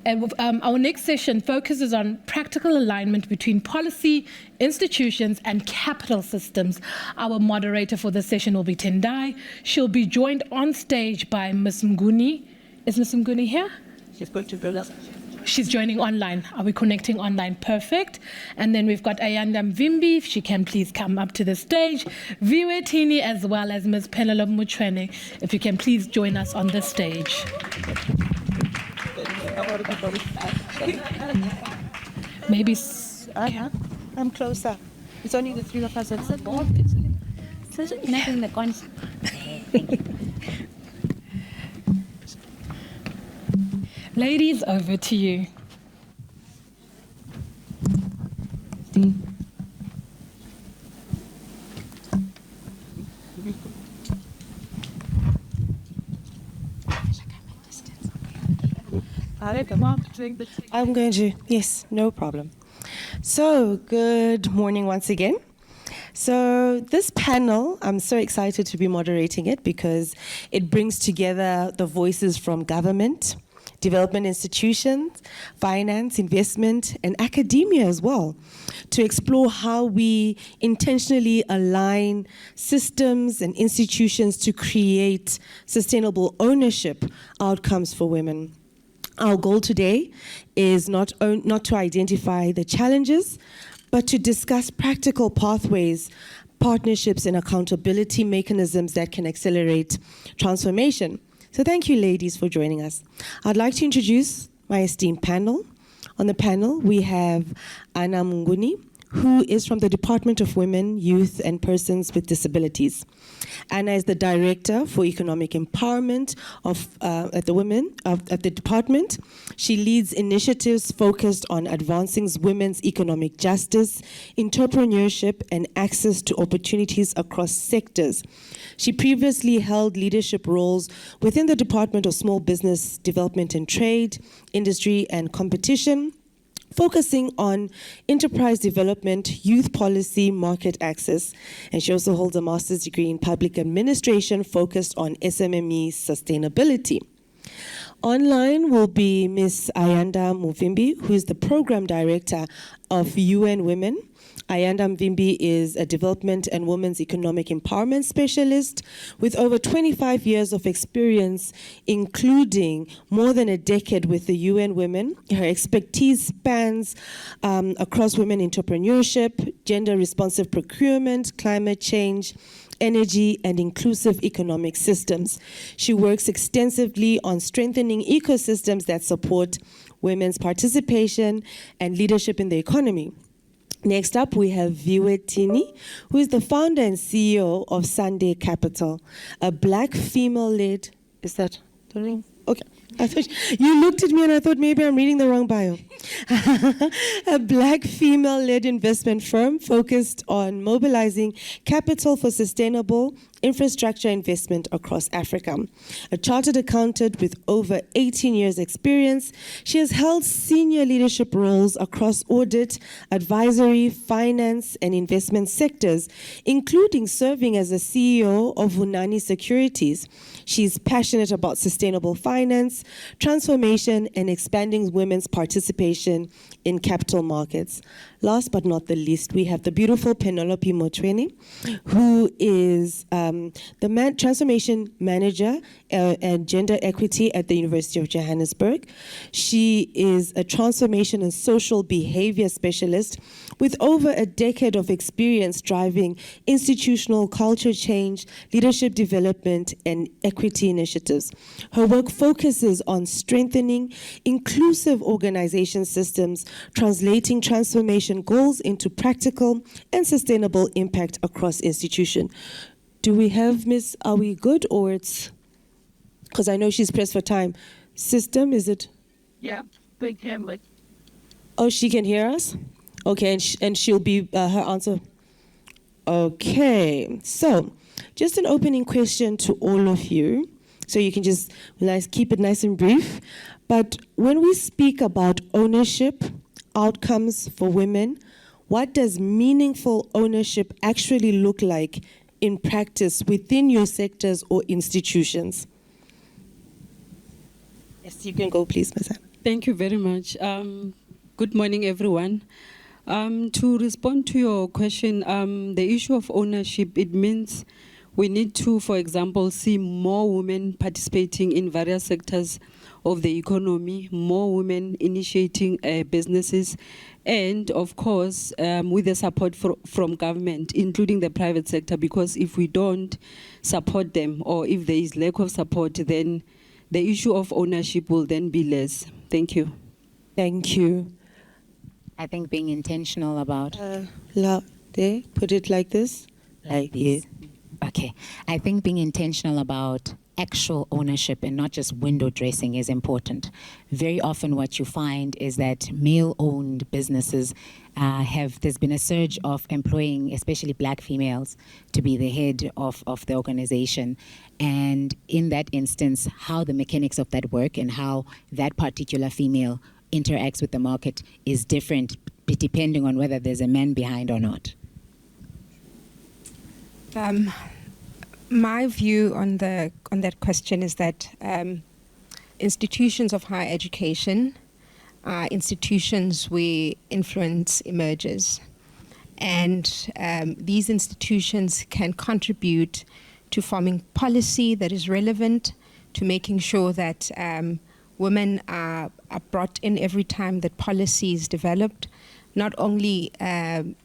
Our next session focuses on practical alignment between policy, institutions, and capital systems. Our moderator for this session will be Tendai. She'll be joined on stage by Ms. Mnguni. Is Ms. Mnguni here? She's going to build up. She's joining online. Are we connecting online? Perfect. And then we've got Ayanda Mvimbi, if she can please come up to the stage. Viwe Tini, as well as Ms. Penelope Motshwene, if you can please join us on the stage. Maybe. I'm closer. It's only the three of us. Ladies, over to you. I'm going to, yes, no problem. So, good morning once again. So this panel, I'm so excited to be moderating it because it brings together the voices from government, development institutions, finance, investment, and academia as well, to explore how we intentionally align systems and institutions to create sustainable ownership outcomes for women. Our goal today is not to identify the challenges, but to discuss practical pathways, partnerships, and accountability mechanisms that can accelerate transformation. So thank you, ladies, for joining us. I'd like to introduce my esteemed panel. On the panel, we have Ayanda Mnguni, who is from the Department of Women, Youth, and Persons with Disabilities. Anna is the Director for Economic Empowerment at the department. She leads initiatives focused on advancing women's economic justice, entrepreneurship, and access to opportunities across sectors. She previously held leadership roles within the Department of Small Business Development and Trade, Industry, and Competition, focusing on enterprise development, youth policy, market access. And she also holds a master's degree in public administration focused on SMME sustainability. Online will be Ms. Ayanda Mvimbi, who is the program director of UN Women. Ayanda Mvimbi is a development and women's economic empowerment specialist with over 25 years of experience, including more than a decade with the UN Women. Her expertise spans across women entrepreneurship, gender-responsive procurement, climate change, energy, and inclusive economic systems. She works extensively on strengthening ecosystems that support women's participation and leadership in the economy. Next up, we have Viwe Tini, who is the founder and CEO of Sunday Capital, a black female-led, is that the ring? Okay. I thought you looked at me and I thought maybe I'm reading the wrong bio. A black female-led investment firm focused on mobilizing capital for sustainable infrastructure investment across Africa. A chartered accountant with over 18 years experience, she has held senior leadership roles across audit, advisory, finance, and investment sectors, including serving as the CEO of Vunani Securities. She's passionate about sustainable finance, transformation, and expanding women's participation in capital markets. Last but not the least, we have the beautiful Penelope Motshwene, who is the transformation manager and gender equity at the University of Johannesburg. She is a transformation and social behavior specialist with over a decade of experience driving institutional culture change, leadership development, and equity initiatives. Her work focuses on strengthening inclusive organization systems, translating transformation goals into practical and sustainable impact across institutions. Do we have Miss, are we good or it's, because I know she's pressed for time. System, is it? Yeah, big hamlet. Oh, she can hear us? Okay, and she'll be, her answer. Okay, so just an opening question to all of you. So you can just keep it nice and brief. But when we speak about ownership, outcomes for women, what does meaningful ownership actually look like in practice within your sectors or institutions? Yes, you can go, please, Ms. Anna. Thank you very much. Good morning, everyone. To respond to your question, the issue of ownership, it means we need to, for example, see more women participating in various sectors of the economy, more women initiating businesses, and of course, with the support from government, including the private sector, because if we don't support them, or if there is lack of support, then the issue of ownership will then be less. Thank you. Thank you. I think being intentional about Put it like this. Like this. Okay. I think being intentional about actual ownership and not just window dressing is important. Very often what you find is that male-owned businesses there's been a surge of employing especially black females to be the head of the organization. And in that instance, how the mechanics of that work and how that particular female interacts with the market is different depending on whether there's a man behind or not. My view on that question is that institutions of higher education are institutions where influence emerges, and these institutions can contribute to forming policy that is relevant, to making sure that women are brought in every time that policy is developed, not only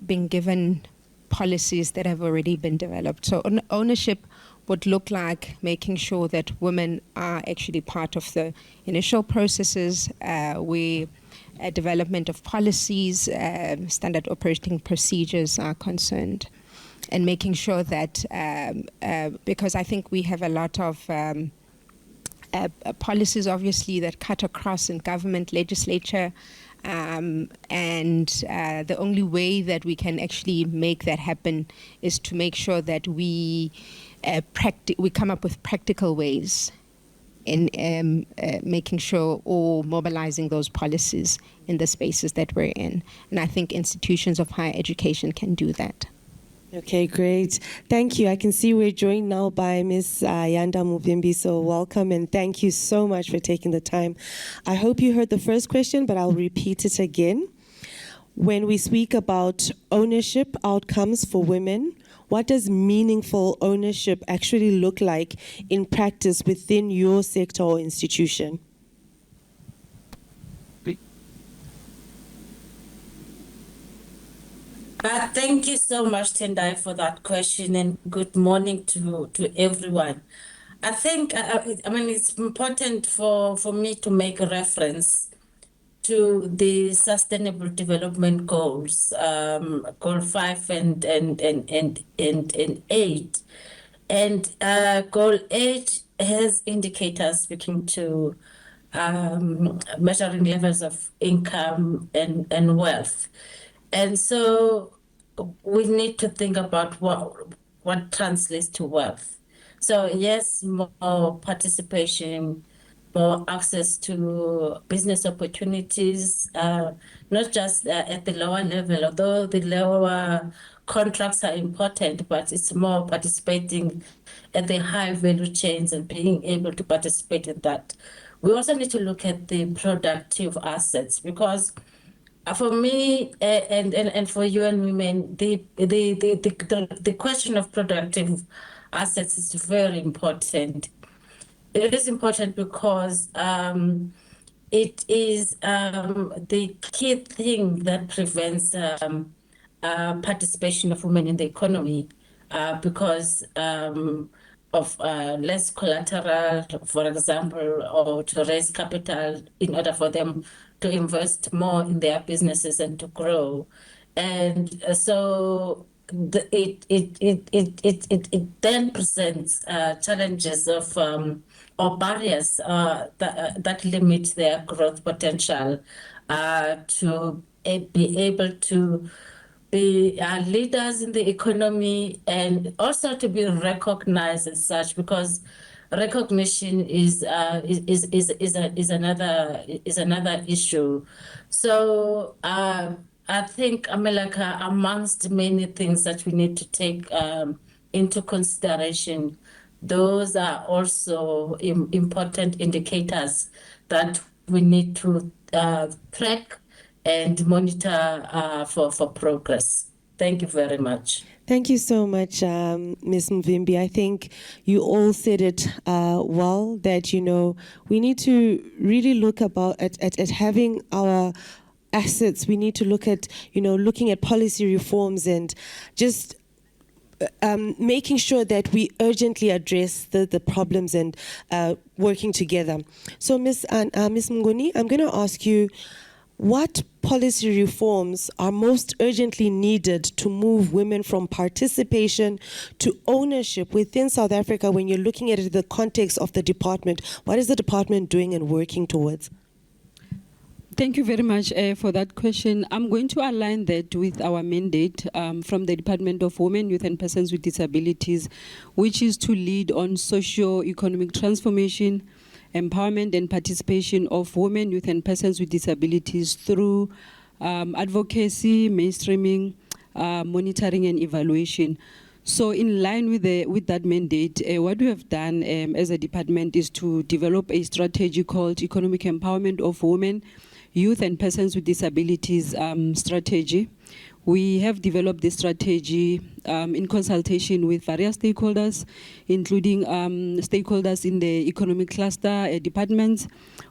being given policies that have already been developed. So ownership would look like making sure that women are actually part of the initial processes where development of policies, standard operating procedures are concerned, and making sure that, because I think we have a lot of policies obviously that cut across in government, legislature, and the only way that we can actually make that happen is to make sure that we come up with practical ways in making sure or mobilizing those policies in the spaces that we're in. And I think institutions of higher education can do that. Okay, great. Thank you. I can see we're joined now by Ms. Ayanda Mvimbi, so welcome and thank you so much for taking the time. I hope you heard the first question, but I'll repeat it again. When we speak about ownership outcomes for women, what does meaningful ownership actually look like in practice within your sector or institution? Thank you so much, Tendai, for that question, and good morning to everyone. I think, it's important for me to make a reference to the Sustainable Development Goals, Goal 5 and 8. And Goal 8 has indicators speaking to measuring levels of income and wealth. And so we need to think about what translates to wealth. So yes, more participation, more access to business opportunities, not just at the lower level, although the lower contracts are important, but it's more participating at the high value chains and being able to participate in that. We also need to look at the productive assets, because for me and for you and women, the question of productive assets is very important. It is important because it is the key thing that prevents participation of women in the economy because of less collateral, for example, or to raise capital in order for them to invest more in their businesses and to grow. And so it then presents challenges of or barriers that limit their growth potential to be able to be leaders in the economy and also to be recognized as such, because recognition is another issue. So I think, Amelaka, amongst many things that we need to take into consideration, those are also important indicators that we need to track and monitor for progress. Thank you very much. Thank you so much, Ms. Mvimbi. I think you all said it well, that, you know, we need to really look at having our assets. We need to look at, you know, looking at policy reforms and just making sure that we urgently address the problems and working together. So, Ms. Mnguni, I'm going to ask you, what policy reforms are most urgently needed to move women from participation to ownership within South Africa when you're looking at it in the context of the department? What is the department doing and working towards? Thank you very much for that question. I'm going to align that with our mandate from the Department of Women, Youth and Persons with Disabilities, which is to lead on socio-economic transformation, empowerment and participation of women, youth and persons with disabilities through advocacy, mainstreaming, monitoring and evaluation. So in line with that mandate, what we have done as a department is to develop a strategy called Economic Empowerment of Women, Youth and Persons with Disabilities strategy. We have developed this strategy in consultation with various stakeholders, including stakeholders in the economic cluster departments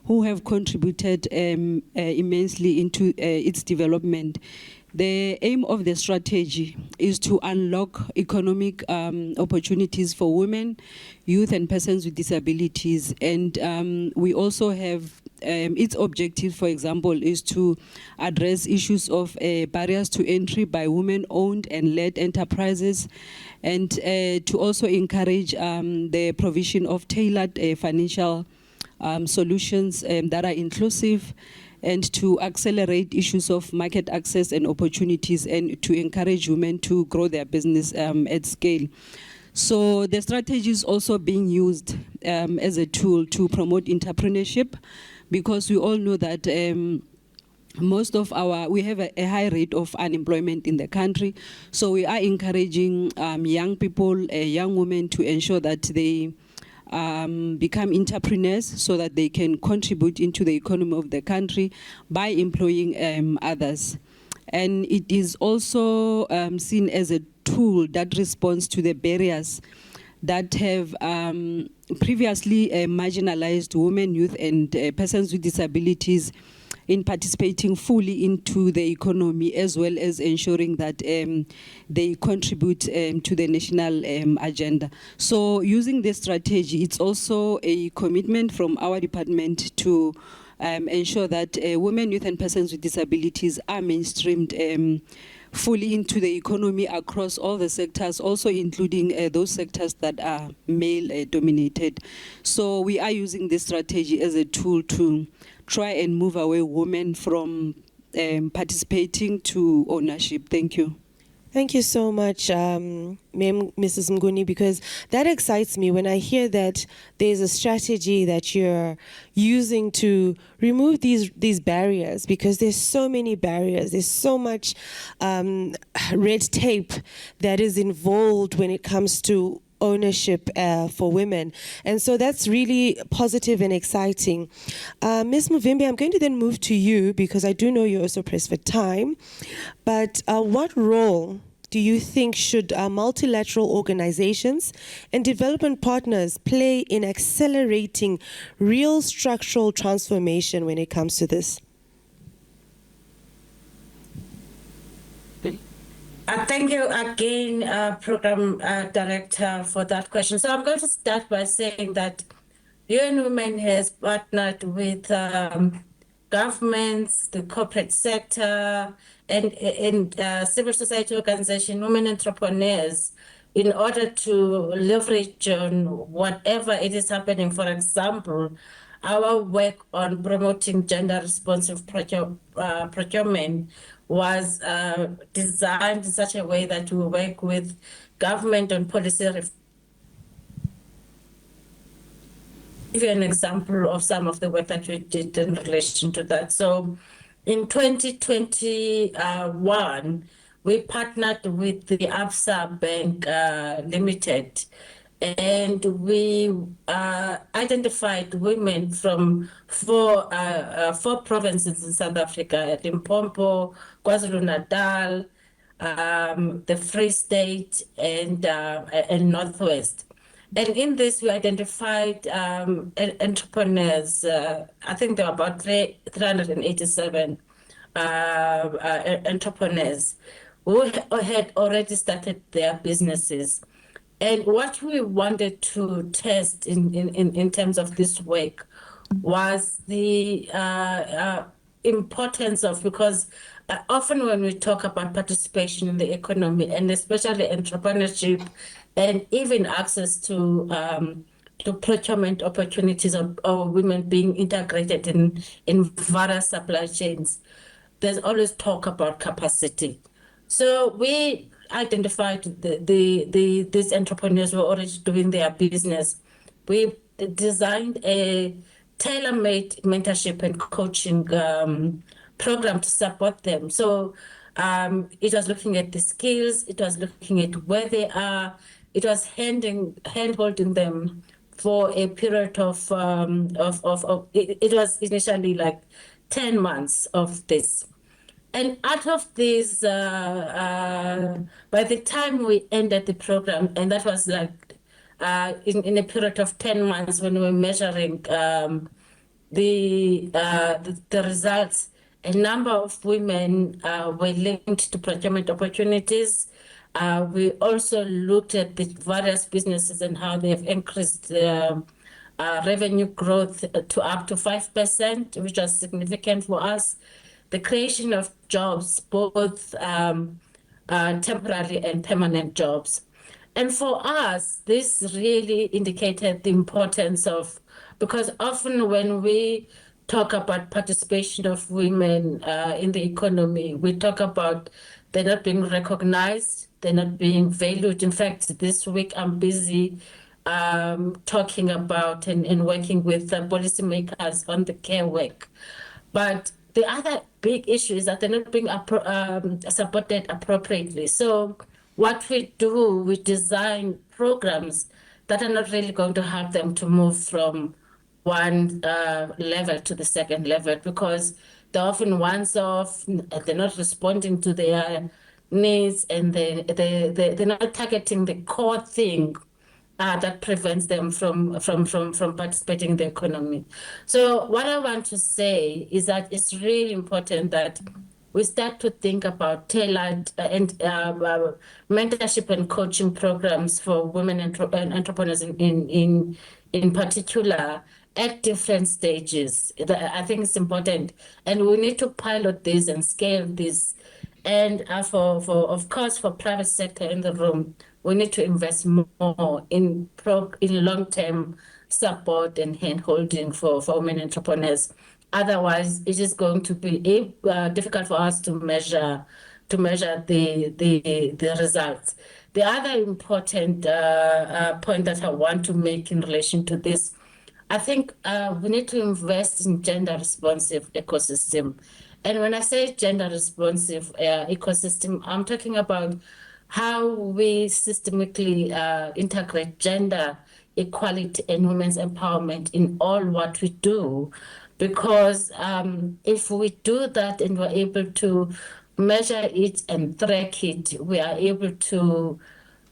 who have contributed immensely into its development. The aim of the strategy is to unlock economic opportunities for women, youth and persons with disabilities. And we also have its objective, for example, is to address issues of barriers to entry by women-owned and led enterprises, and to also encourage the provision of tailored financial solutions that are inclusive, and to accelerate issues of market access and opportunities, and to encourage women to grow their business at scale. So the strategy is also being used as a tool to promote entrepreneurship, because we all know that we have a high rate of unemployment in the country. So we are encouraging young people, young women, to ensure that they become entrepreneurs so that they can contribute into the economy of the country by employing others. And it is also seen as a tool that responds to the barriers that have previously marginalized women, youth and persons with disabilities in participating fully into the economy, as well as ensuring that they contribute to the national agenda. So using this strategy, it's also a commitment from our department to ensure that women, youth and persons with disabilities are mainstreamed fully into the economy across all the sectors, also including those sectors that are male dominated. So we are using this strategy as a tool to try and move away women from participating to ownership. Thank you. Thank you so much, Mrs. Mnguni, because that excites me when I hear that there's a strategy that you're using to remove these barriers, because there's so many barriers, there's so much red tape that is involved when it comes to ownership for women. And so that's really positive and exciting. Ms. Mvimbi, I'm going to then move to you, because I do know you're also pressed for time. But what role do you think should multilateral organizations and development partners play in accelerating real structural transformation when it comes to this? Thank you again, Program Director, for that question. So I'm going to start by saying that UN Women has partnered with governments, the corporate sector, and civil society organization, women entrepreneurs, in order to leverage on whatever it is happening. For example, our work on promoting gender responsive procurement was designed in such a way that we work with government on policy reform. Give you an example of some of the work that we did in relation to that. So in 2021, we partnered with the Absa Bank Limited and we identified women from four provinces in South Africa: Limpopo, KwaZulu-Natal, the Free State, and Northwest. And in this, we identified entrepreneurs. I think there were about 387 entrepreneurs who had already started their businesses. And what we wanted to test in terms of this work was the importance of, because often when we talk about participation in the economy, and especially entrepreneurship, and even access to procurement opportunities of women being integrated in various supply chains, there's always talk about capacity. So we identified these entrepreneurs were already doing their business. We designed a tailor-made mentorship and coaching program to support them. So it was looking at the skills, it was looking at where they are, it was hand-holding them for a period of it was initially like 10 months of this. And out of this, by the time we ended the program, and that was like in a period of 10 months when we were measuring the results, a number of women were linked to procurement opportunities. We also looked at the various businesses and how they've increased revenue growth to up to 5%, which was significant for us. The creation of jobs, both temporary and permanent jobs. And for us, this really indicated the importance of, because often when we talk about participation of women in the economy, we talk about they're not being recognized, they're not being valued. In fact, this week I'm busy talking about and working with policymakers on the care work. But the other big issue is that they're not being supported appropriately. So what we do, we design programs that are not really going to help them to move from one level to the second level, because they're often once-off, they're not responding to their needs, and they're not targeting the core thing that prevents them from participating in the economy. So what I want to say is that it's really important that we start to think about tailored and mentorship and coaching programs for women entrepreneurs in particular at different stages. I think it's important, and we need to pilot this and scale this. And for of course, for private sector in the room, we need to invest more in long-term support and hand-holding for women entrepreneurs. Otherwise, it is going to be difficult for us to measure the results. The other important point that I want to make in relation to this, I think we need to invest in gender-responsive ecosystem. And when I say gender-responsive ecosystem, I'm talking about how we systemically integrate gender equality and women's empowerment in all what we do. Because if we do that and we're able to measure it and track it, we are able to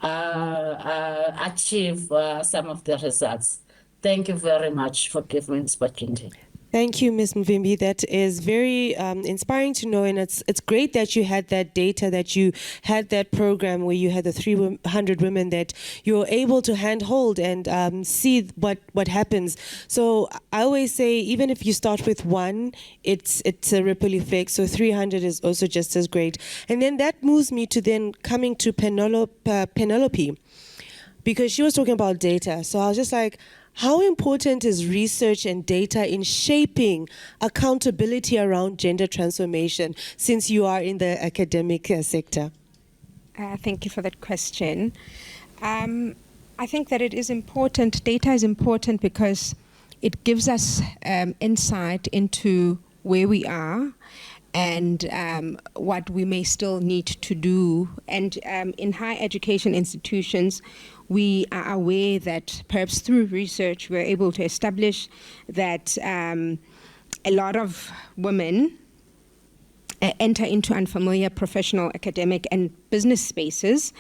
achieve some of the results. Thank you very much for giving me this opportunity. Thank you, Ms. Mvimbi. That is very inspiring to know, and it's great that you had that data, that you had that program where you had the 300 women that you were able to handhold and see what happens. So I always say, even if you start with one, it's a ripple effect. So 300 is also just as great. And then that moves me to then coming to Penelope, because she was talking about data. So I was just like, how important is research and data in shaping accountability around gender transformation, since you are in the academic sector? Thank you for that question. I think that it is important. Data is important because it gives us insight into where we are and what we may still need to do. And in higher education institutions, we are aware that perhaps through research we're able to establish that a lot of women enter into unfamiliar professional, academic, and business spaces,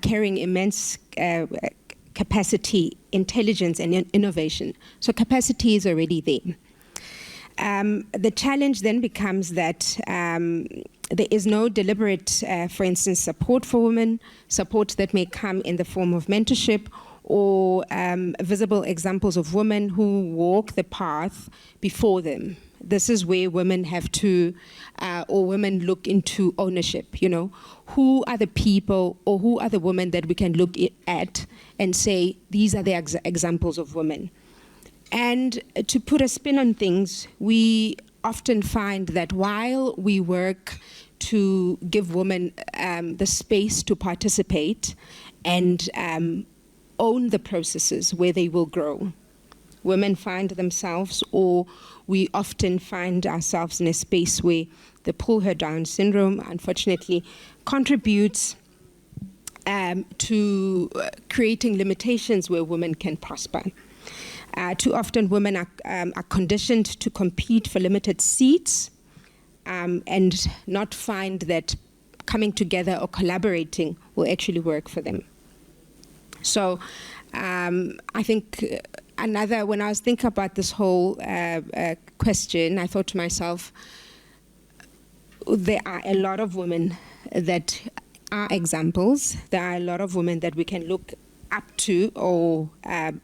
carrying immense capacity, intelligence, and innovation. So capacity is already there. The challenge then becomes that there is no deliberate, for instance, support for women, support that may come in the form of mentorship or visible examples of women who walk the path before them. This is where women have to, or women look into ownership, you know. Who are the people or who are the women that we can look at and say, these are the examples of women? And to put a spin on things, we often find that while we work to give women the space to participate and own the processes where they will grow, women find themselves, or we often find ourselves in a space where the pull her down syndrome, unfortunately, contributes to creating limitations where women can prosper. Too often women are conditioned to compete for limited seats and not find that coming together or collaborating will actually work for them. So I think when I was thinking about this whole question, I thought to myself, there are a lot of women that are examples. There are a lot of women that we can look up to or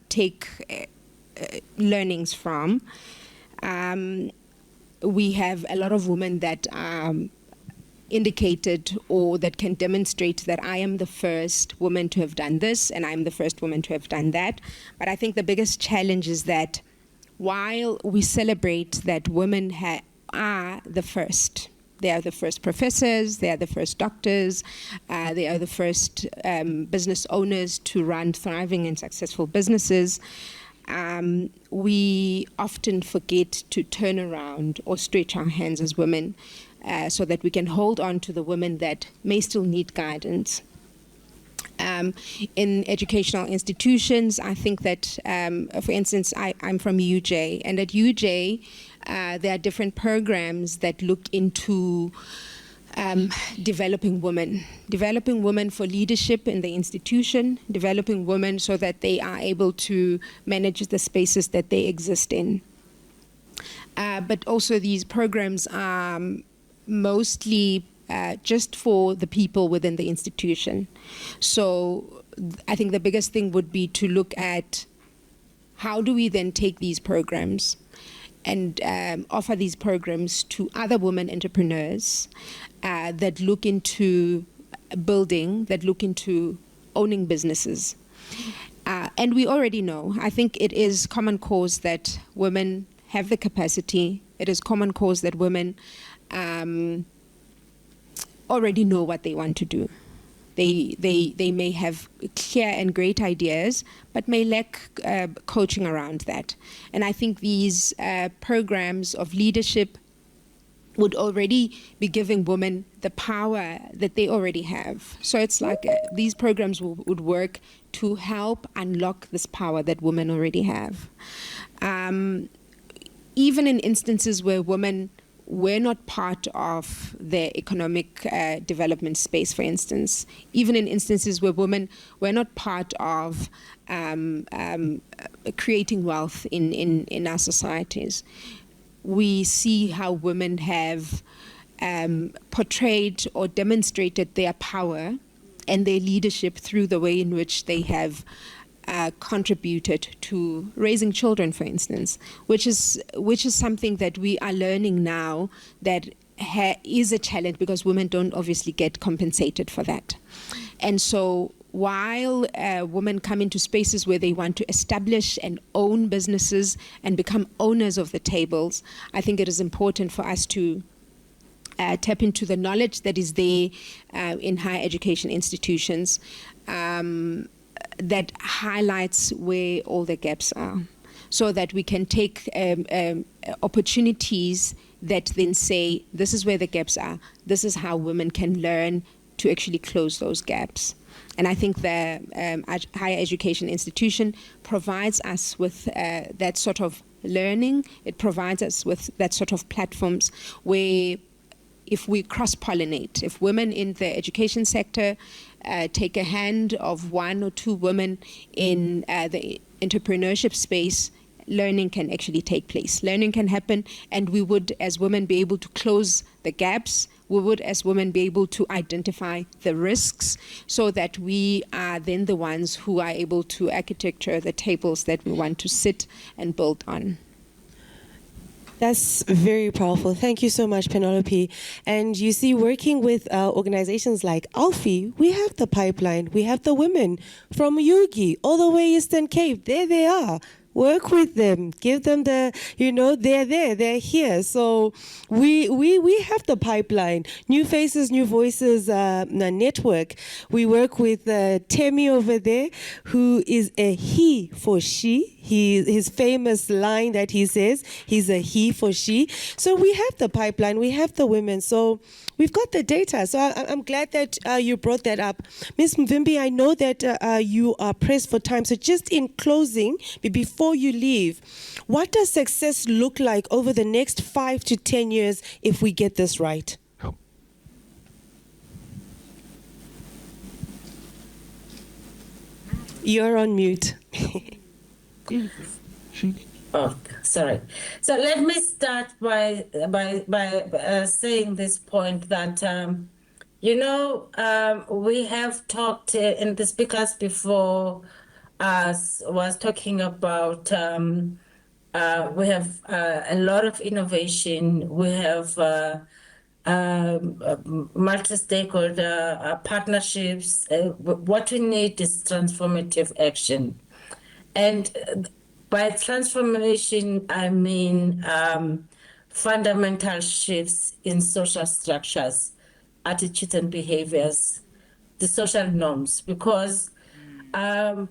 take learnings from. We have a lot of women that indicated or that can demonstrate that I am the first woman to have done this and I'm the first woman to have done that. But I think the biggest challenge is that while we celebrate that women are the first, they are the first professors, they are the first doctors, they are the first business owners to run thriving and successful businesses, we often forget to turn around or stretch our hands as women so that we can hold on to the women that may still need guidance. In educational institutions, I think that, for instance, I'm from UJ, and at UJ, there are different programs that look into developing women for leadership in the institution, developing women so that they are able to manage the spaces that they exist in. But also these programs are mostly just for the people within the institution. So I think the biggest thing would be to look at how do we then take these programs and offer these programs to other women entrepreneurs that look into building, that look into owning businesses. And we already know, I think it is common cause that women have the capacity. It is common cause that women already know what they want to do. They may have clear and great ideas, but may lack coaching around that. And I think these programs of leadership would already be giving women the power that they already have. So it's like these programs would work to help unlock this power that women already have. Even in instances where women were not part of the economic development space, for instance, even in instances where women were not part of creating wealth in our societies, we see how women have portrayed or demonstrated their power and their leadership through the way in which they have contributed to raising children, for instance, which is something that we are learning now that is a challenge because women don't obviously get compensated for that. And so while women come into spaces where they want to establish and own businesses and become owners of the tables, I think it is important for us to tap into the knowledge that is there in higher education institutions that highlights where all the gaps are, so that we can take opportunities that then say, this is where the gaps are, this is how women can learn to actually close those gaps. And I think the higher education institution provides us with that sort of learning. It provides us with that sort of platforms where if we cross-pollinate, if women in the education sector take a hand of one or two women in the entrepreneurship space, learning can actually take place. Learning can happen, and we would, as women, be able to close the gaps. We would, as women, be able to identify the risks so that we are then the ones who are able to architecture the tables that we want to sit and build on. That's very powerful. Thank you so much, Penelope. And you see, working with organizations like Alfie, we have the pipeline. We have the women from Yugi all the way Eastern Cape. There they are. Work with them, give them the, they're there, they're here. So we have the pipeline, New Faces, New Voices network. We work with Temi over there, who is a he for she. His famous line that he says, he's a he for she. So we have the pipeline, we have the women. So we've got the data. So I'm glad that you brought that up. Ms. Mvimbi, I know that you are pressed for time. So just in closing, before you leave, what does success look like over the next 5 to 10 years if we get this right? You're on mute. Oh, sorry. So let me start by saying this point that we have talked, and the speakers before us was talking about we have a lot of innovation. We have multi-stakeholder partnerships. What we need is transformative action. And by transformation, I mean fundamental shifts in social structures, attitudes and behaviors, the social norms, because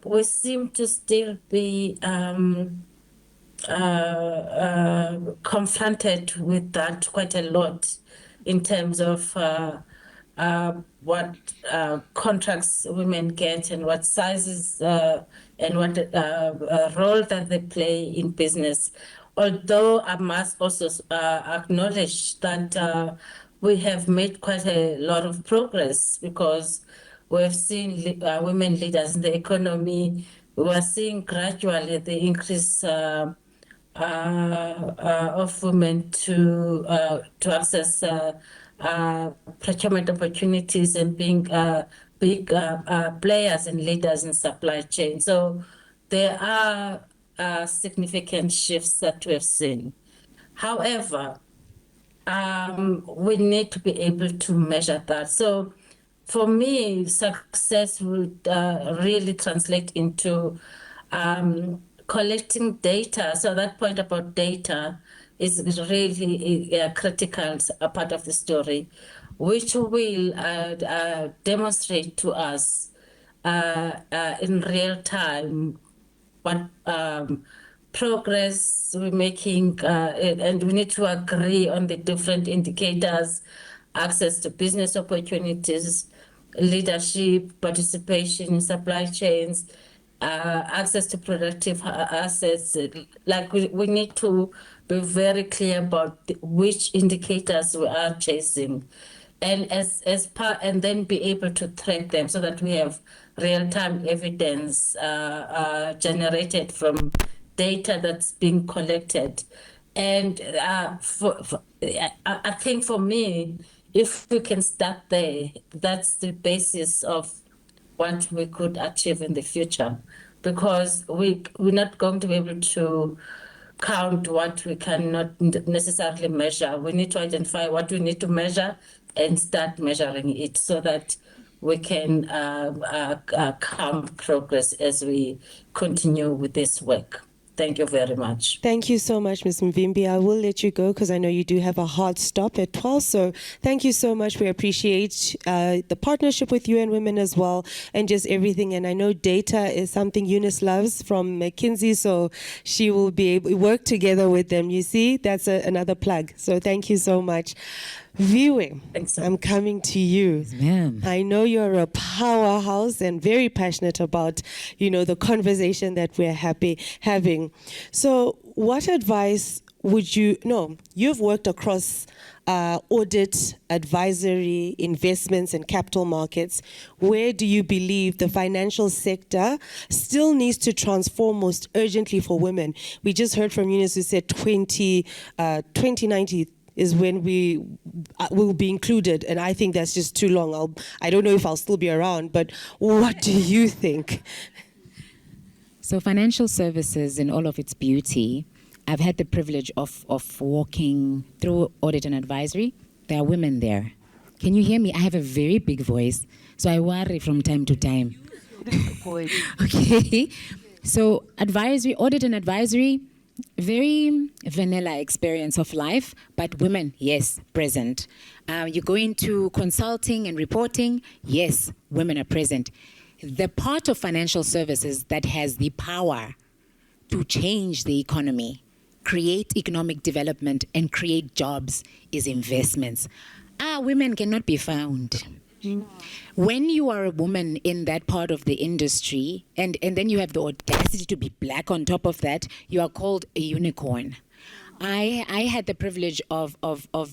we seem to still be confronted with that quite a lot in terms of what contracts women get and what sizes and what role that they play in business. Although I must also acknowledge that we have made quite a lot of progress, because we've seen women leaders in the economy. We are seeing gradually the increase of women to access procurement opportunities and being big players and leaders in supply chain. So there are significant shifts that we have seen. However, we need to be able to measure that. So for me, success would really translate into collecting data. So that point about data is really a critical part of the story, which will demonstrate to us in real time what progress we're making, and we need to agree on the different indicators: access to business opportunities, leadership, participation in supply chains, access to productive assets. Like we need to be very clear about which indicators we are chasing, and and then be able to track them so that we have real-time evidence generated from data that's being collected. And I think for me, if we can start there, that's the basis of what we could achieve in the future, because we're not going to be able to count what we cannot necessarily measure. We need to identify what we need to measure and start measuring it so that we can count progress as we continue with this work. Thank you very much. Thank you so much, Ms. Mvimbi. I will let you go because I know you do have a hard stop at 12. So thank you so much. We appreciate the partnership with UN Women as well, and just everything. And I know data is something Eunice loves from McKinsey, so she will be able to work together with them. You see, that's another plug. So thank you so much. Viwe, Thanks so I'm coming to you. Ma'am. I know you're a powerhouse and very passionate about, the conversation that we're having. So what advice would you've worked across audit, advisory, investments, and capital markets. Where do you believe the financial sector still needs to transform most urgently for women? We just heard from Eunice who said 2090 is when we will be included, and I think that's just too long. I don't know if I'll still be around, but what do you think? So financial services in all of its beauty, I've had the privilege of walking through audit and advisory. There are women there. Can you hear me? I have a very big voice, so I worry from time to time. Okay. So audit and advisory, very vanilla experience of life, but women, yes, present. You go into consulting and reporting, yes, women are present. The part of financial services that has the power to change the economy, create economic development, and create jobs is investments. Women cannot be found. When you are a woman in that part of the industry, and then you have the audacity to be black on top of that, you are called a unicorn. I had the privilege of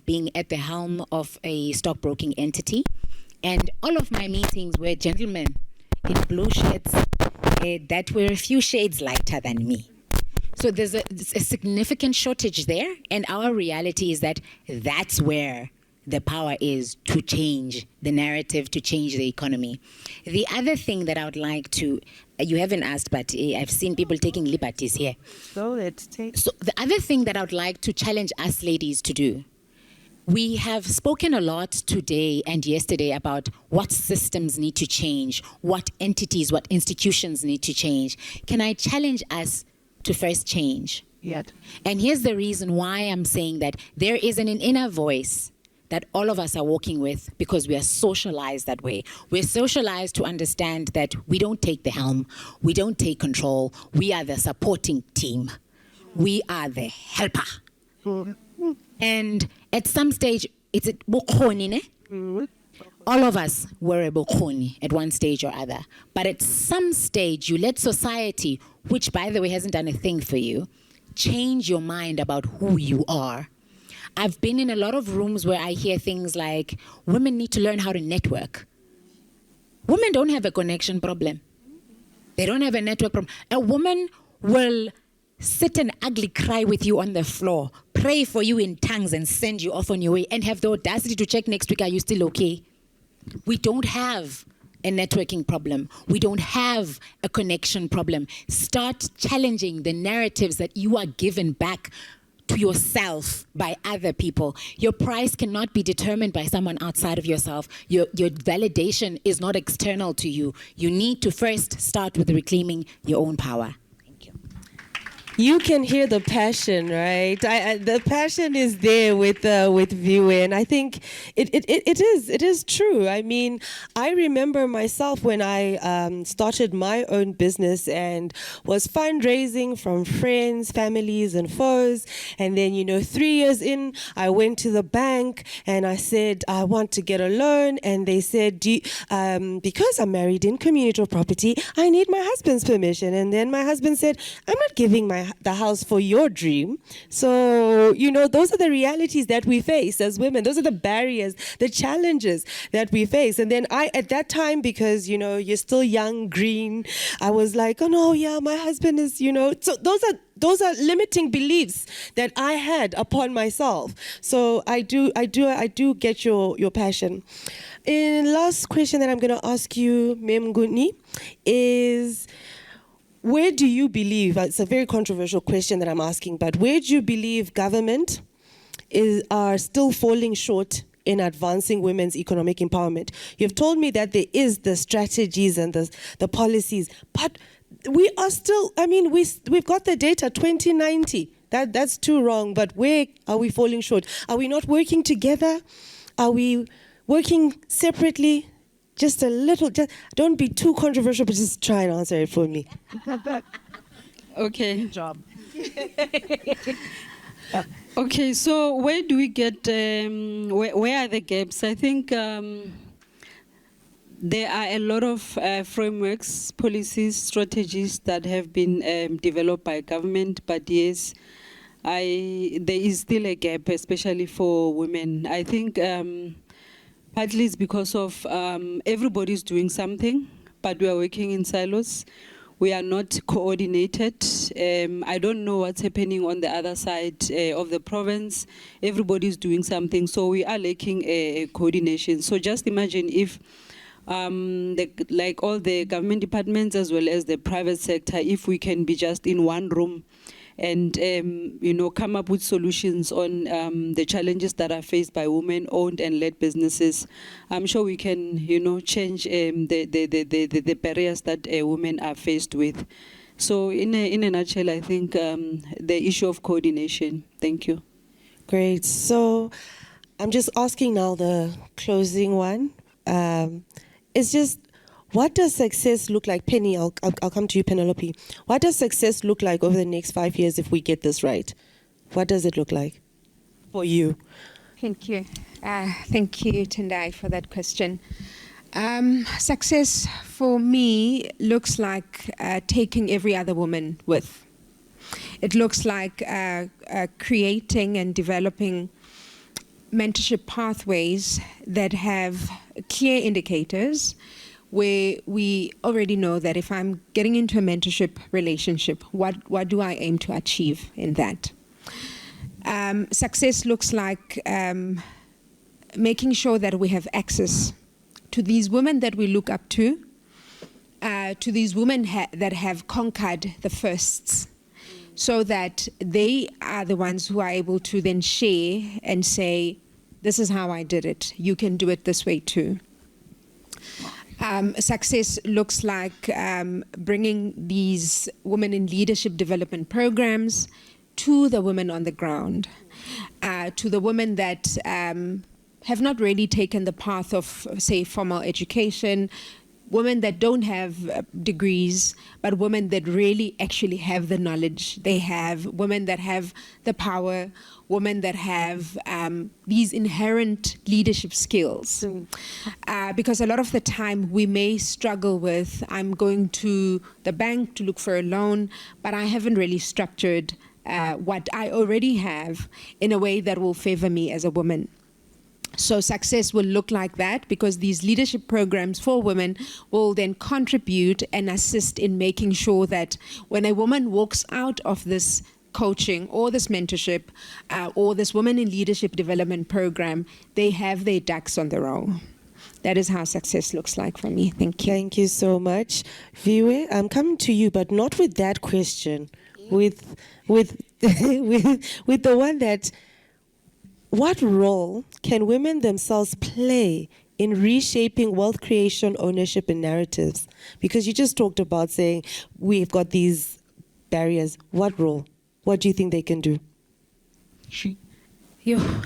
being at the helm of a stockbroking entity, and all of my meetings were gentlemen in blue shirts that were a few shades lighter than me. So there's a significant shortage there, and our reality is that that's where the power is to change the narrative, to change the economy. The other thing that I would like to, you haven't asked, but I've seen people taking liberties here. So let's take. So the other thing that I would like to challenge us ladies to do, we have spoken a lot today and yesterday about what systems need to change, what entities, what institutions need to change. Can I challenge us to first change? Yes. And here's the reason why I'm saying that. There is an inner voice that all of us are walking with because we are socialized that way. We're socialized to understand that we don't take the helm, we don't take control, we are the supporting team. We are the helper. And at some stage, it's a bokoni, ne? All of us were a bokoni at one stage or other. But at some stage, you let society, which by the way hasn't done a thing for you, change your mind about who you are. I've been in a lot of rooms where I hear things like, women need to learn how to network. Women don't have a connection problem. They don't have a network problem. A woman will sit and ugly cry with you on the floor, pray for you in tongues and send you off on your way, and have the audacity to check next week, are you still okay? We don't have a networking problem. We don't have a connection problem. Start challenging the narratives that you are given back to yourself by other people. Your price cannot be determined by someone outside of yourself. Your validation is not external to you. You need to first start with reclaiming your own power. Thank you. You can hear the passion, right? The passion is there with Viwe, and I think it is true. I mean, I remember myself when I started my own business and was fundraising from friends, families, and foes. And then, 3 years in, I went to the bank and I said, I want to get a loan. And they said, because I'm married in community property, I need my husband's permission. And then my husband said, I'm not giving the house for your dream. So, those are the realities that we face as women. Those are the barriers, the challenges that we face. And then at that time, because, you're still young, green, I was like, oh no, yeah, my husband is, so those are limiting beliefs that I had upon myself. So I do get your passion. And last question that I'm going to ask you, Mnguni, is, where do you believe, it's a very controversial question that I'm asking, but where do you believe government are still falling short in advancing women's economic empowerment? You've told me that there is the strategies and the policies, but we are still, we've got the data, 2090. That's too wrong, but where are we falling short? Are we not working together? Are we working separately? Just a little, don't be too controversial, but just try and answer it for me. Okay. Good job. Okay, so where do we get, where are the gaps? I think there are a lot of frameworks, policies, strategies that have been developed by government, but yes, there is still a gap, especially for women. I think partly it's because of everybody's doing something, but we are working in silos. We are not coordinated. I don't know what's happening on the other side of the province. Everybody's doing something, so we are lacking coordination. So just imagine if like all the government departments as well as the private sector, if we can be just in one room and come up with solutions on the challenges that are faced by women-owned and led businesses, I'm sure we can change the barriers that women are faced with. So in a nutshell, I think the issue of coordination. Thank you. Great. So I'm just asking now the closing one. It's just, what does success look like? Penny, I'll come to you, Penelope. What does success look like over the next 5 years if we get this right? What does it look like for you? Thank you. Thank you, Tendai, for that question. Success for me looks like taking every other woman with. It looks like creating and developing mentorship pathways that have clear indicators where we already know that if I'm getting into a mentorship relationship, what do I aim to achieve in that? Success looks like making sure that we have access to these women that we look up to these women that have conquered the firsts, so that they are the ones who are able to then share and say, this is how I did it. You can do it this way too. Success looks like bringing these women in leadership development programs to the women on the ground, to the women that have not really taken the path of, say, formal education, women that don't have degrees, but women that really actually have the knowledge. They have women that have the power, women that have these inherent leadership skills. Because a lot of the time we may struggle with, I'm going to the bank to look for a loan, but I haven't really structured what I already have in a way that will favor me as a woman. So success will look like that, because these leadership programs for women will then contribute and assist in making sure that when a woman walks out of this coaching or this mentorship or this women in leadership development program, they have their ducks on the row. That is how success looks like for me. Thank you. Thank you so much. Viwe, I'm coming to you, but not with that question, with the one that, what role can women themselves play in reshaping wealth creation, ownership, and narratives? Because you just talked about saying we've got these barriers. What role? What do you think they can do?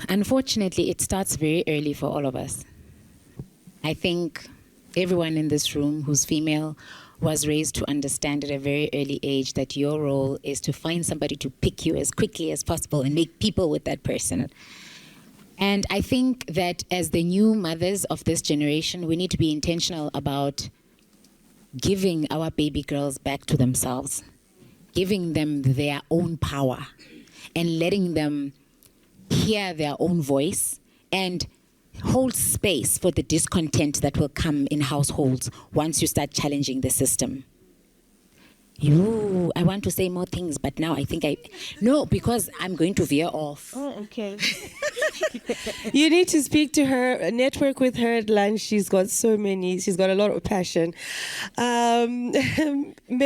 Unfortunately, it starts very early for all of us. I think everyone in this room who's female was raised to understand at a very early age that your role is to find somebody to pick you as quickly as possible and make people with that person. And I think that as the new mothers of this generation, we need to be intentional about giving our baby girls back to themselves, giving them their own power, and letting them hear their own voice and hold space for the discontent that will come in households once you start challenging the system. I want to say more things, but now I think no, because I'm going to veer off. Oh, okay. You need to speak to her, network with her at lunch. She's got a lot of passion. Mnguni,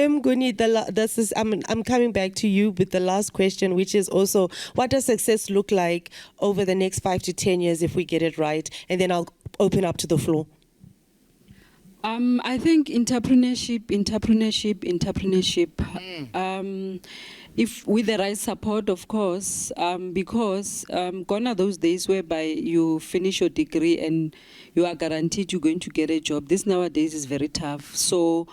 I'm coming back to you with the last question, which is also, what does success look like over the next 5 to 10 years if we get it right? And then I'll open up to the floor. I think entrepreneurship. If with the right support, of course, because gone are those days whereby you finish your degree and you are guaranteed you're going to get a job. This nowadays is very tough. So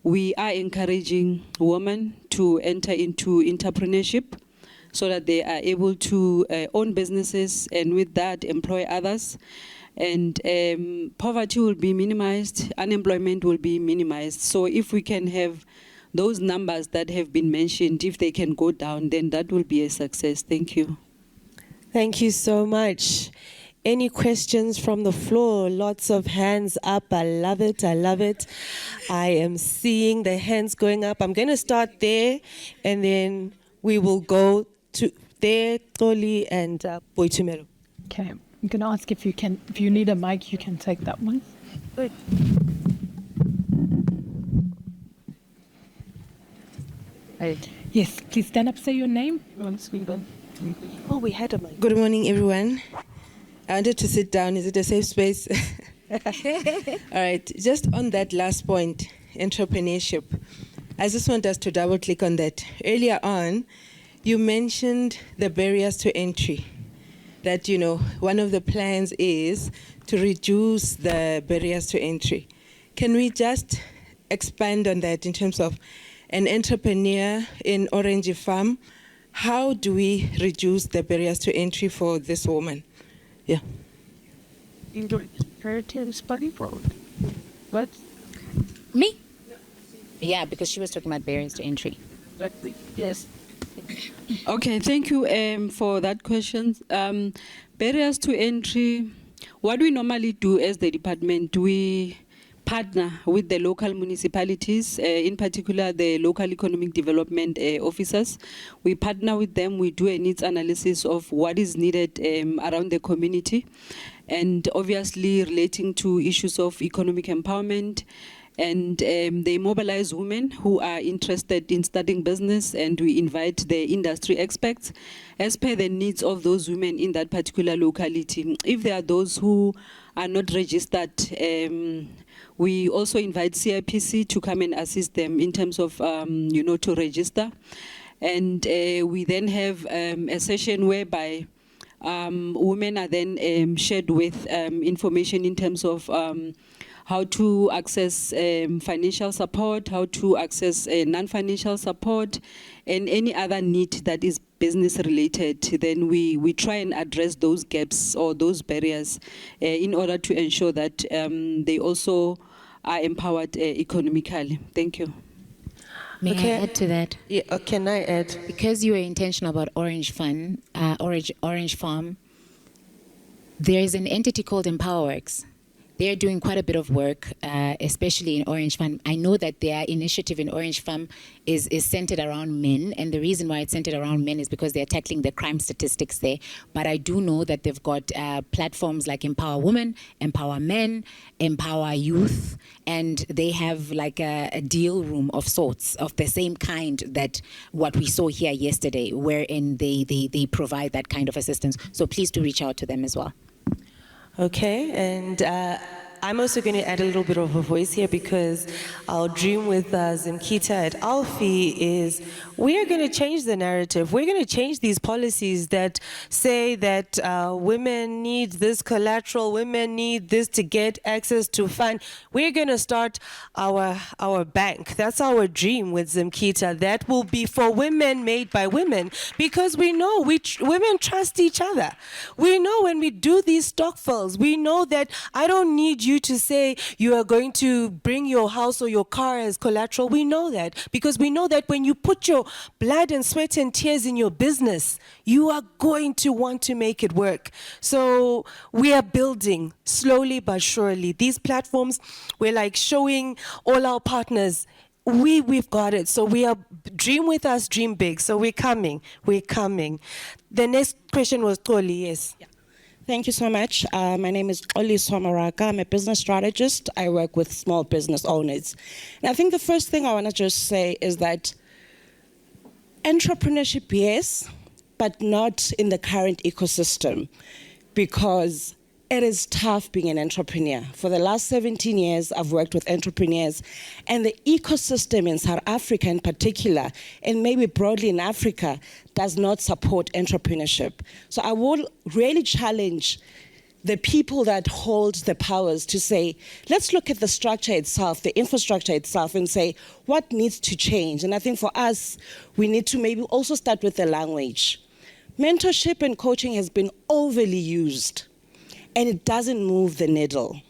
we are encouraging women to enter into entrepreneurship. so that they are able to own businesses and with that employ others. And poverty will be minimized, unemployment will be minimized. So if we can have those numbers that have been mentioned, if they can go down, then that will be a success. Thank you. Thank you so much. Any questions from the floor? Lots of hands up. I love it. I love it. I am seeing the hands going up. I'm going to start there, and then we will go to there, Toli and Boitumelo. Okay, I'm going to ask if you need a mic, you can take that one. Good. Yes, please stand up, say your name. Oh, we had a mic. Good morning, everyone. I wanted to sit down. Is it a safe space? All right. Just on that last point, entrepreneurship, I just want us to double click on that. Earlier on, you mentioned the barriers to entry. That, one of the plans is to reduce the barriers to entry. Can we just expand on that in terms of an entrepreneur in Orange Farm? How do we reduce the barriers to entry for this woman? Yeah. What? Me? Yeah, because she was talking about barriers to entry. Yes. Okay, thank you for that question. Barriers to entry, what we normally do as the department, we partner with the local municipalities, in particular the local economic development officers. We partner with them, we do a needs analysis of what is needed around the community, and obviously relating to issues of economic empowerment. And they mobilize women who are interested in starting business, and we invite the industry experts as per the needs of those women in that particular locality. If there are those who are not registered, we also invite CIPC to come and assist them in terms of, to register. And we then have a session whereby women are then shared with information in terms of how to access financial support, how to access non-financial support, and any other need that is business related. Then we try and address those gaps or those barriers in order to ensure that they also are empowered economically. Thank you. May I add to that? Yeah, can I add? Because you were intentional about Orange Farm, there is an entity called EmpowerWorks. They're doing quite a bit of work, especially in Orange Farm. I know that their initiative in Orange Farm is centered around men, and the reason why it's centered around men is because they're tackling the crime statistics there. But I do know that they've got platforms like Empower Women, Empower Men, Empower Youth, and they have like a deal room of sorts of the same kind that what we saw here yesterday, wherein they provide that kind of assistance. So please do reach out to them as well. Okay, and I'm also going to add a little bit of a voice here, because our dream with Zimkita at Alfie is we are going to change the narrative. We're going to change these policies that say that women need this collateral, women need this to get access to fund. We're going to start our bank. That's our dream with Zimkita. That will be for women, made by women, because we know women trust each other. We know when we do these stockfuls, we know that I don't need you to say you are going to bring your house or your car as collateral. We know that, because we know that when you put your blood and sweat and tears in your business, you are going to want to make it work. So we are building slowly but surely. These platforms, we're like showing all our partners, we've got it. So we are dream with us, dream big. So we're coming. The next question was Toli, yes. Yeah. Thank you so much. My name is Oli Swamaraka. I'm a business strategist. I work with small business owners. And I think the first thing I want to just say is that entrepreneurship, yes, but not in the current ecosystem, because it is tough being an entrepreneur. For the last 17 years, I've worked with entrepreneurs, and the ecosystem in South Africa in particular, and maybe broadly in Africa, does not support entrepreneurship. So I will really challenge the people that hold the powers to say, let's look at the structure itself, the infrastructure itself, and say, what needs to change? And I think for us, we need to maybe also start with the language. mentorship and coaching has been overly used, and it doesn't move the needle.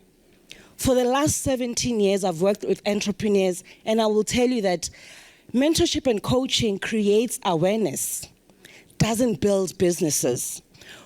For the last 17 years, I've worked with entrepreneurs, and I will tell you that mentorship and coaching creates awareness, doesn't build businesses.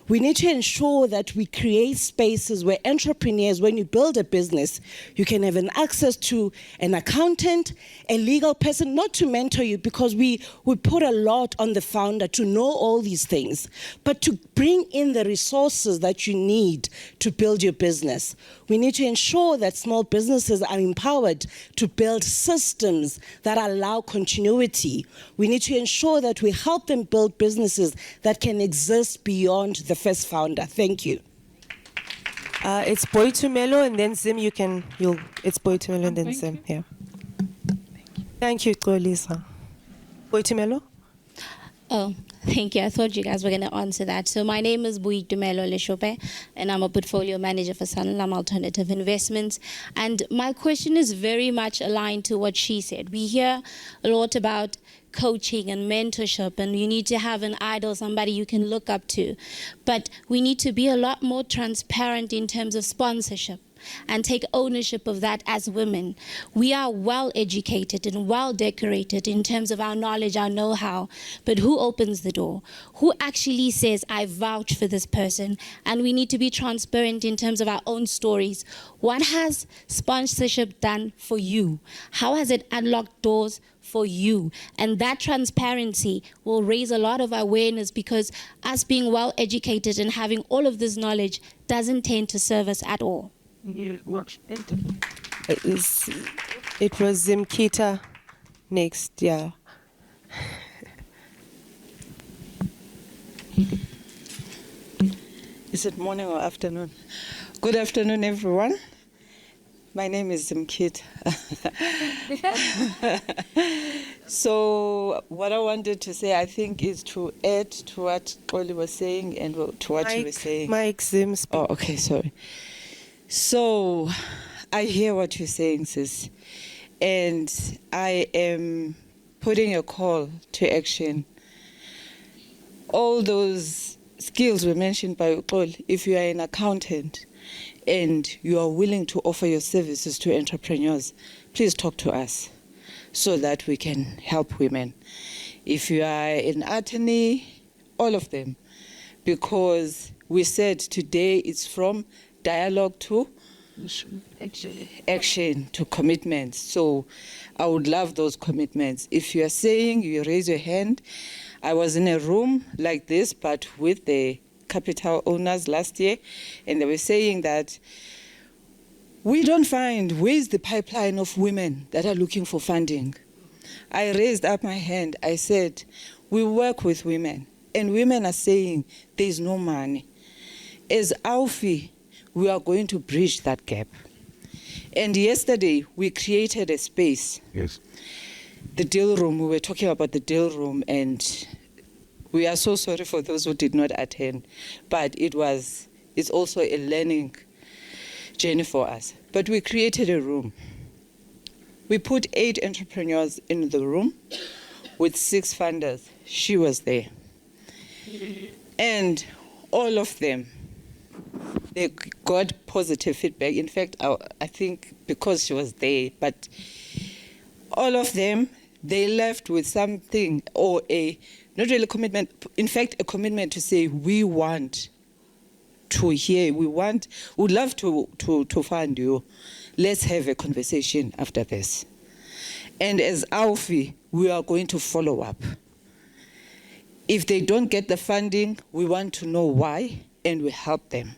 We need to ensure that we create spaces where entrepreneurs, when you build a business, you can have an access to an accountant, a legal person, not to mentor you, because we put a lot on the founder to know all these things, but to bring in the resources that you need to build your business. We need to ensure that small businesses are empowered to build systems that allow continuity. We need to ensure that we help them build businesses that can exist beyond the first founder. Thank you. It's Boitumelo, and then Zim, it's Boitumelo and then Zim. Yeah. Thank you, Xolisa. Boitumelo? Oh, thank you. I thought you guys were going to answer that. So my name is Boitumelo Leshope, and I'm a portfolio manager for Sanlam Alternative Investments. And my question is very much aligned to what she said. We hear a lot about coaching and mentorship, and you need to have an idol, somebody you can look up to. But we need to be a lot more transparent in terms of sponsorship and take ownership of that as women. We are well educated and well decorated in terms of our knowledge, our know-how, but who opens the door? Who actually says, I vouch for this person? And we need to be transparent in terms of our own stories. What has sponsorship done for you? How has it unlocked doors for you? And that transparency will raise a lot of awareness, because us being well educated and having all of this knowledge doesn't tend to serve us at all. It was Zimkita next, yeah. Is it morning or afternoon? Good afternoon, everyone. My name is Zimkita. So what I wanted to say, I think, is to add to what Oli was saying and to what you were saying. Mike Zim. Oh, okay, sorry. So I hear what you're saying, sis, and I am putting a call to action. All those skills were mentioned by Uxoli. If you are an accountant and you are willing to offer your services to entrepreneurs, please talk to us so that we can help women. If you are an attorney, all of them, because we said today it's from dialogue to action to commitments. So I would love those commitments. If you are saying, you raise your hand. I was in a room like this, but with the capital owners last year, and they were saying that we don't find where's the pipeline of women that are looking for funding. I raised up my hand. I said, we work with women, and women are saying there's no money. As AUFI, we are going to bridge that gap. And yesterday, we created a space. Yes. The deal room, we were talking about the deal room, and we are so sorry for those who did not attend, but it's also a learning journey for us. But we created a room. We put 8 entrepreneurs in the room with 6 funders. She was there. And all of them, they got positive feedback. In fact, I think because she was there, but all of them, they left with something, or not really a commitment, in fact, a commitment to say, we want to hear, would love to fund you. Let's have a conversation after this. And as AUFI, we are going to follow up. If they don't get the funding, we want to know why, and we help them.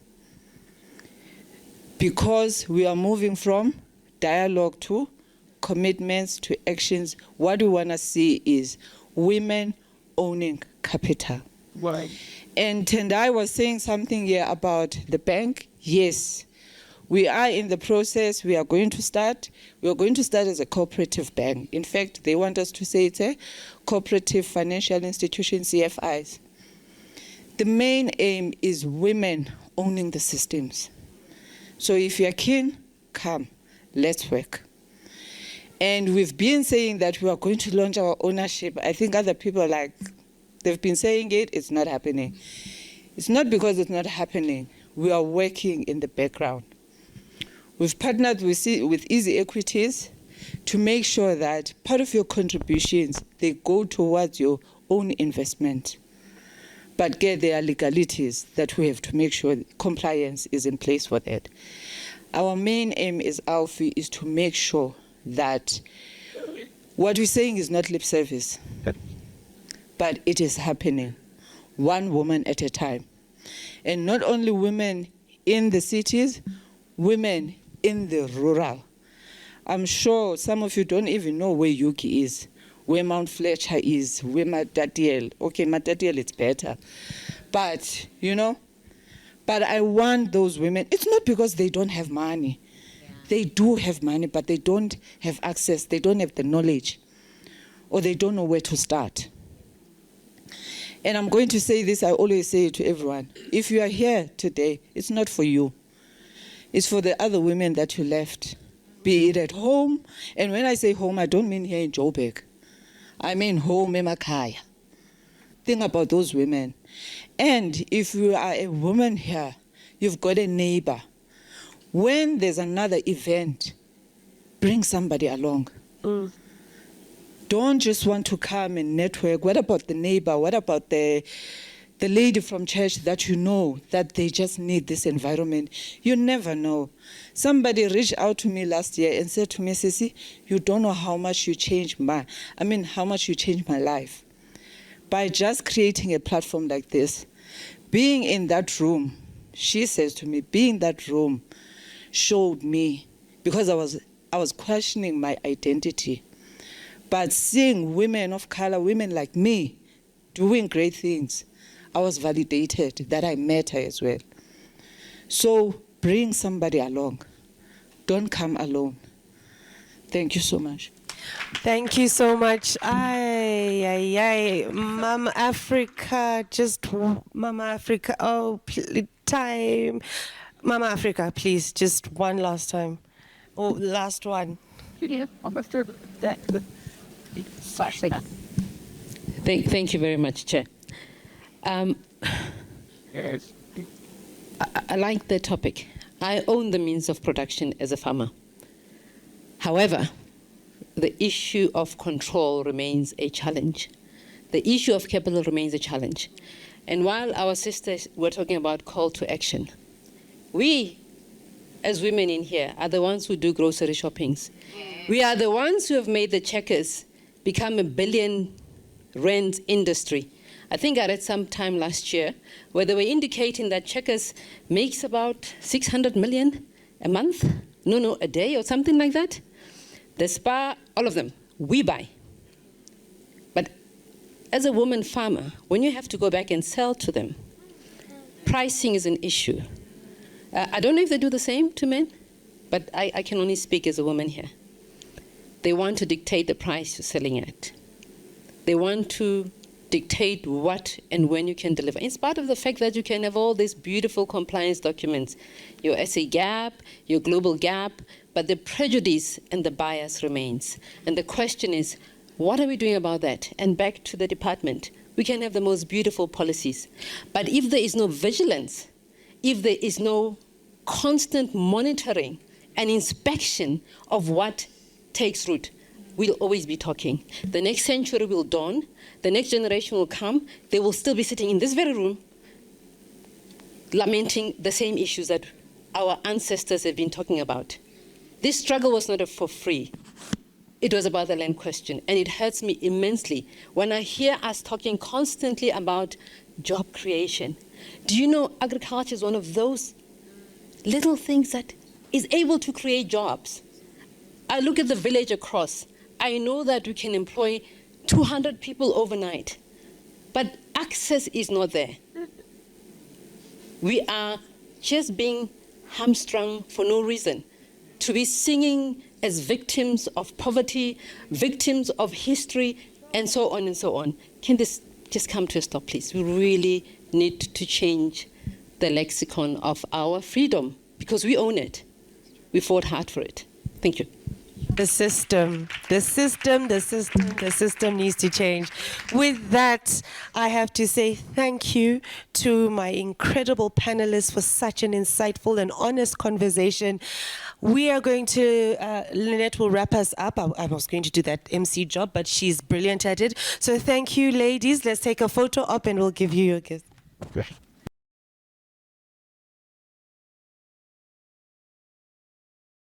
Because we are moving from dialogue to commitments to actions. What we want to see is women owning capital. Right. And Tendai was saying something here about the bank. Yes, we are in the process. We are going to start. We are going to start as a cooperative bank. In fact, they want us to say it's a cooperative financial institution, CFIs. The main aim is women owning the systems. So if you're keen, come, let's work. And we've been saying that we are going to launch our ownership. I think other people They've been saying it, it's not happening. It's not because it's not happening. We are working in the background. We've partnered with Easy Equities to make sure that part of your contributions, they go towards your own investment. But there are legalities that we have to make sure compliance is in place for that. Our main aim as ALFI is to make sure that what we're saying is not lip service, but it is happening, one woman at a time. And not only women in the cities, women in the rural. I'm sure some of you don't even know where Yuki is, where Mount Fletcher is, where Matatiel. Okay, Matatiel, it's better. But, but I want those women. It's not because they don't have money. Yeah. They do have money, but they don't have access. They don't have the knowledge, or they don't know where to start. And I'm going to say this, I always say it to everyone. If you are here today, it's not for you. It's for the other women that you left, be it at home. And when I say home, I don't mean here in Joburg. I mean home in Makaya. Think about those women. And if you are a woman here, you've got a neighbor. When there's another event, bring somebody along. Don't just want to come and network. What about the neighbor? What about the lady from church that you know that they just need this environment? You never know. Somebody reached out to me last year and said to me, Sissy, you don't know how much you changed my life. By just creating a platform like this, being in that room, she says to me, being in that room showed me, because I was questioning my identity. But seeing women of color, women like me, doing great things, I was validated that I matter as well. So bring somebody along. Don't come alone. Thank you so much. Thank you so much. Mama Africa, Mama Africa, time. Mama Africa, please, just one last time. Oh, last one. Thank you very much, Chair. I like the topic. I own the means of production as a farmer. However, the issue of control remains a challenge. The issue of capital remains a challenge. And while our sisters were talking about call to action, we, as women in here, are the ones who do grocery shoppings. We are the ones who have made the Checkers become a $1 billion rand industry. I think I read some time last year where they were indicating that Checkers makes about 600 million a month, a day or something like that. The Spar, all of them, we buy. But as a woman farmer, when you have to go back and sell to them, pricing is an issue. I don't know if they do the same to men, but I can only speak as a woman here. They want to dictate the price you're selling at. They want to dictate what and when you can deliver. In spite of the fact that you can have all these beautiful compliance documents, your SA gap, your global gap, but the prejudice and the bias remains. And the question is, what are we doing about that? And back to the department, we can have the most beautiful policies. But if there is no vigilance, if there is no constant monitoring and inspection of what takes root, we'll always be talking. The next century will dawn, the next generation will come, they will still be sitting in this very room lamenting the same issues that our ancestors have been talking about. This struggle was not for free. It was about the land question, and it hurts me immensely when I hear us talking constantly about job creation. Do you know agriculture is one of those little things that is able to create jobs? I look at the village across. I know that we can employ 200 people overnight, but access is not there. We are just being hamstrung for no reason, to be singing as victims of poverty, victims of history, and so on and so on. Can this just come to a stop, please? We really need to change the lexicon of our freedom, because we own it. We fought hard for it. Thank you. The system needs to change. With that, I have to say thank you to my incredible panelists for such an insightful and honest conversation. We are going to, Lynette will wrap us up. I was going to do that MC job, but she's brilliant at it. So thank you, ladies. Let's take a photo up and we'll give you your gift.